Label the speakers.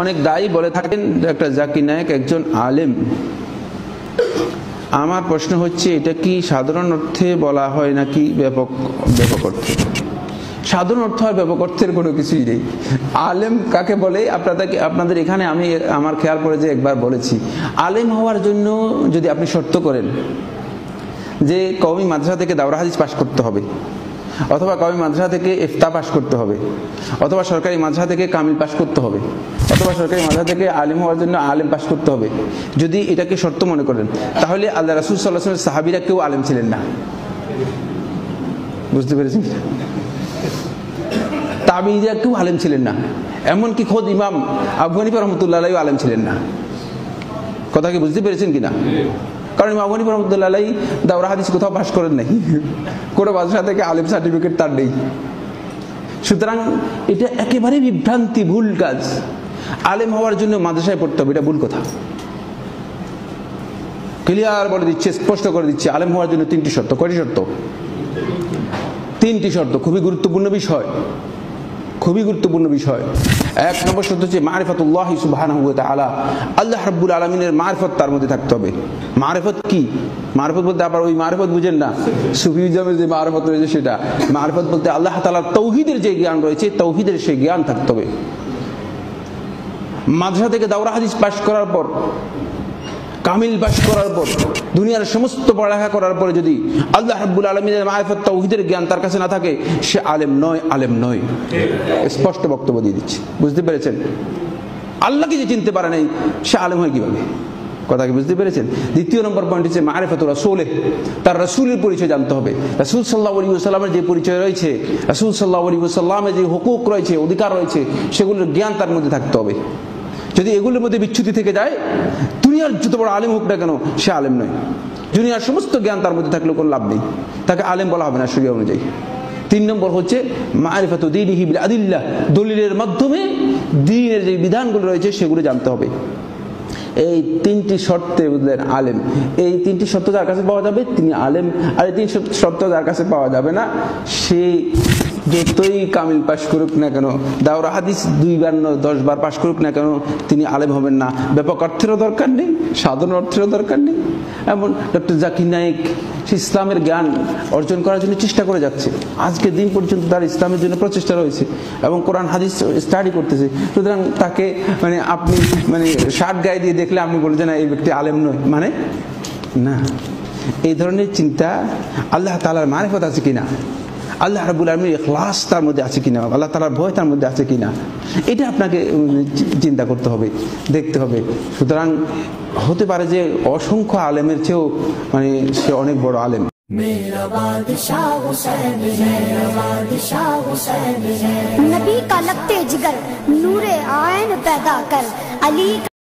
Speaker 1: অনেক দায়ী বলে থাকেন ডক্টর জাকির নায়েক একজন আলেম। আমার প্রশ্ন হচ্ছে, এটা কি সাধারণ অর্থে বলা হয় নাকি ব্যাপক অর্থে? সাধারণ অর্থ আর ব্যাপক অর্থের কোনো কিছুই নেই। আলেম কাকে বলে আপনাদের এখানে আমি আমার খেয়াল করে যে একবার বলেছি, আলেম হওয়ার জন্য যদি আপনি শর্ত করেন যে কওমি মাদ্রাসা থেকে দাওরা হাদিস পাশ করতে হবে, অথবা কওমি মাদ্রাসা থেকে ইফতা পাশ করতে হবে, অথবা সরকারি মাদ্রাসা থেকে কামিল পাশ করতে হবে, অথবা সরকারি মাদ্রাসা থেকে আলেম হওয়ার জন্য আলেম পাশ করতে হবে, যদি এটাকে শর্ত মনে করেন, তাহলে আল্লাহ রাসূল সাল্লাল্লাহু আলাইহি ওয়াসাল্লাম সাহাবীরা কেউ আলেম ছিলেন না। বুঝতে পেরেছেন? তাবিঈরা কেউ আলেম ছিলেন না, এমনকি খোদ ইমাম আবু হানিফা রাহমাতুল্লাহি আলাইহি আলেম ছিলেন না। কথা কি বুঝতে পেরেছেন কিনা? কারণ ইমাম আবু হানিফা রাহমাতুল্লাহি আলাইহি দাওরা হাদিস কোথাও পাশ করেন নাই, কোনো মাদ্রাসা থেকে আলেম সার্টিফিকেট তার নেই। সুতরাং এটা একেবারে বিভ্রান্তি, ভুল কাজ। আলেম হওয়ার জন্য মাদ্রাসায় পড়তে হবে, এটা ভুল কথা। ক্লিয়ার বলে দিচ্ছে, স্পষ্ট করে দিচ্ছে, আলেম হওয়ার জন্য 3টি শর্ত। কয়টি শর্ত? 3টি শর্ত। খুবই গুরুত্বপূর্ণ বিষয়, খুবই গুরুত্বপূর্ণ বিষয়। 1 নম্বর শর্ত হচ্ছে মারিফাতুল্লাহ সুবহানাহু ওয়া তাআলা, আল্লাহ রাব্বুল আলামিনের মারিফত তার মধ্যে থাকতে হবে। মারিফত কি? মারিফত বলতে আবার ওই মারিফত বুঝেন না, সুফিজমের যে মারিফত রয়েছে সেটা। মারিফত বলতে আল্লাহ তাআলার তাওহীদের যে জ্ঞান রয়েছে, তাওহীদের সেই জ্ঞান থাকতে হবে। মাদ্রাসা থেকে দাওরা হাদিস পাশ করার পর, কামিল পাশ করার পর, দুনিয়ার সমস্ত পড়ালেখা করার পরে যদি আল্লাহ রাব্বুল আলামিনের মারিফত তাওহীদের জ্ঞান তার কাছে না থাকে, সে আলেম নয়, আলেম নয়। স্পষ্ট বক্তব্য দিয়ে দিচ্ছি, বুঝতে পেরেছেন? আল্লাহকে যে চিনতে পারে নাই, সে আলেম হয় কিভাবে? কথা কি বুঝতে পেরেছেন? 2 নম্বর পয়েন্ট হচ্ছে মারিফাতুর রাসূলে, তার রাসূলের পরিচয় জানতে হবে। রাসূল সাল্লাল্লাহু আলাইহি ওয়াসাল্লামের যে পরিচয় রয়েছে, রাসূল সাল্লাল্লাহু আলাইহি ওয়াসাল্লামের যে হুকুক রয়েছে, অধিকার রয়েছে, সেগুলোর জ্ঞান তার মধ্যে থাকতে হবে। যদি এগুলোর মধ্যে বিচ্যুতি থেকে যায়, দুনিয়ার যত বড় আলেম হোক না কেন, সে আলেম নয়। দুনিয়ার সমস্ত জ্ঞান তার মধ্যে থাকলে কোনো লাভ নেই, তাকে আলেম বলা হবে না শরীয়ত অনুযায়ী। 3 নম্বর হচ্ছে মারিফাতু দীনিহি বিল আদিল্লাহ, দলিলের মাধ্যমে দ্বীনের যে বিধানগুলো রয়েছে সেগুলো জানতে হবে। এই 3টি শর্তে বুঝলেন আলেম। এই 3টি শর্ত যার কাছে পাওয়া যাবে তিনি আলেম, আর এই 3 শর্ত যার কাছে পাওয়া যাবে না, সে যতই কামিল পাশ করুক না কেন, দাওরা হাদিস 2 বার 10 বার পাশ করুক না কেন, তিনি আলেম হবেন না। ব্যাপক অর্থেরও দরকার নেই, সাধারণ অর্থেরও দরকার নেই। এমন ডক্টর জাকির নায়েক ইসলামের জ্ঞান অর্জন করার জন্য চেষ্টা করে যাচ্ছে, আজকে দিন পর্যন্ত তার ইসলামের জন্য প্রচেষ্টা রয়েছে এবং কোরআন হাদিস স্টাডি করতেছে। সুতরাং তাকে আপনি শার্ট গায়ে দিয়ে দেখলে আপনি বলছেন যে না, এই ব্যক্তি আলেম নয়, মানে না। এই ধরনের চিন্তা, আল্লাহ তাআলার মারিফত আছে কিনা, আল্লাহ রাব্বুল আলামিনের ইখলাস তার মধ্যে আছে কিনা, আল্লাহ তাআলার ভয় তার মধ্যে আছে কিনা, এটা আপনাকে চিন্তা করতে হবে, দেখতে হবে। সুতরাং হতে পারে যে অসংখ্য আলেমের চেয়েও সে অনেক বড় আলেম।
Speaker 2: नबी का लगते जिगर नूरे आयन पैदा कर अली